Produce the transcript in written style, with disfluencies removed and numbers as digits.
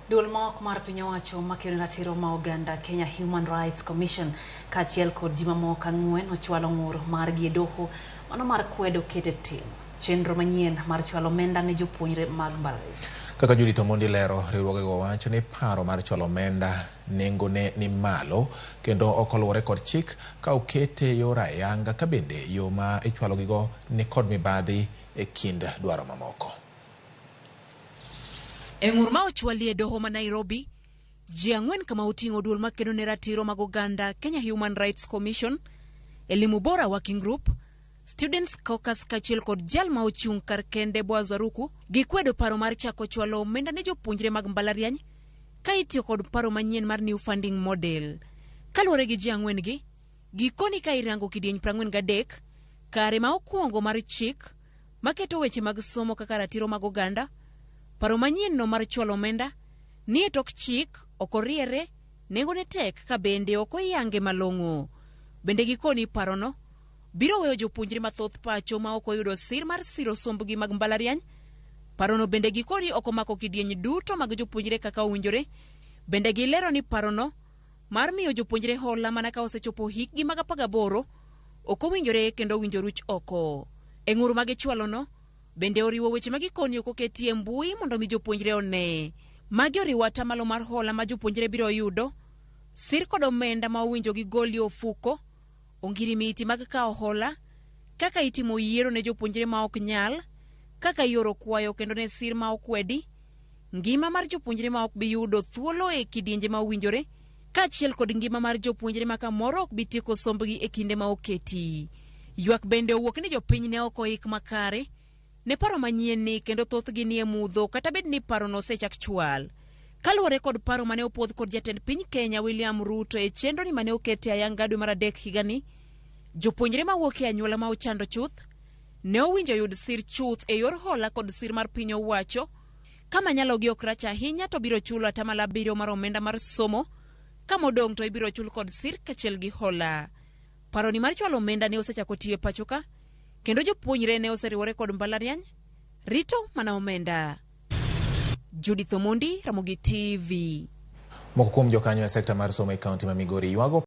Duol mok mar piny owacho makelo ratiro ma oganda Kenya Human Rights Commission kaachiel kod ji mamoko ang'wen ochwalo ng'ur margi e doho mano mar kwedo keto tim chenro manyien mar chwalo omenda ne jopuonjre mag mbalariany. Kaka Judith Omondi lero, riwruogego wacho ni paro mar chwalo omenda nengone ni malo kendo ok oluwore kod chik ka okete yor ayanga ka bende yo ma ichwalogigo ni kod mibadhi e kind dwaro mamoko. E ng'ur ma ochwalie doho ma Nairobi, ji ang'wen kama oting'o duol makedo ne ratiro mag oganda Kenya Human Rights Commission, Elimu Bora Working Group, Students Caucus kaachiel kod jal ma ochung' kar kende Boaz Waruku gikwedo paro mar chako chwalo omenda ne jopuonjre mag mbalariany ka itiyo kod paro manyien mar New Funding Model. Kaluwore gi ji ang'wen gi, gikoni ka irango kidieny 43 kare ma okwongo mar chik maketo weche mag somo kaka ratiro mag oganda. Paro manyien no mar chwalo omenda ni e tok chik ok oriere, nengone tek ka bende ok oyange malong'o. Bende gikoni paro no biro weyo jopuonjre mathoth pacho ma ok oyudo sir mar siro sombgi mag mbalariany. Paro no bende gikoni ok omako kidieny duto mag jopuonjre kaka owinjore. Bende gilero ni paro no mar miyo jopuonjre hola mana ka osechopo hikgi mag 18 ok owinjore kendo owinjo ruch oko. E ng'ur mag chwalo no bende oriwo weche magikoni ok oketie mbui mondo mi jopuonjre one. Magi oriwo atamalo mar hola ma jopuonjre biro yudo, sir kod omenda ma owinjo gi goli ofuko, ongirimiti mag kawo hola, kaka itimo yiero ne jopuonjre ma ok nyal, kaka yoro kwayo kendo ne sir ma okwedi, ngima mar jopuonjre ma ok bi yudo thuolo e kidienje ma owinjore, kaachiel kod ngima mar jopuonjre ma kamoro ok bi tieko sombgi e kinde ma oketi. Ywak bende owuok ni jopiny ne ok oik makare ne paro manyien ni kendo thothgi ni e mudho kata bed ni paro no osechak chwal. Kaluwore kod paro mane opodh kod jatend piny Kenya William Ruto e chenro ni mane okete ayanga dwe mar 3 higani, jopuonjre mawuok e anyuola ma ochando chuth ne owinjo yud sir chuth e yor hola kod sir mar piny owacho. Kama nyalogi ok rach ahinya to biro chulo atamalo 7 mar omenda mar somo, ka modong' to ibiro chul kod sir kaachiel gi hola. Paro ni mar chwalo omenda ne osechako tiyo e pacho ka, kendo jopuonjre ne oseriwore kod mbalariany rito mana omenda. Judith Omondi, Ramogi TV. Moko kuom jokanyo e sekta mar somo e kaunti ma Migori ywago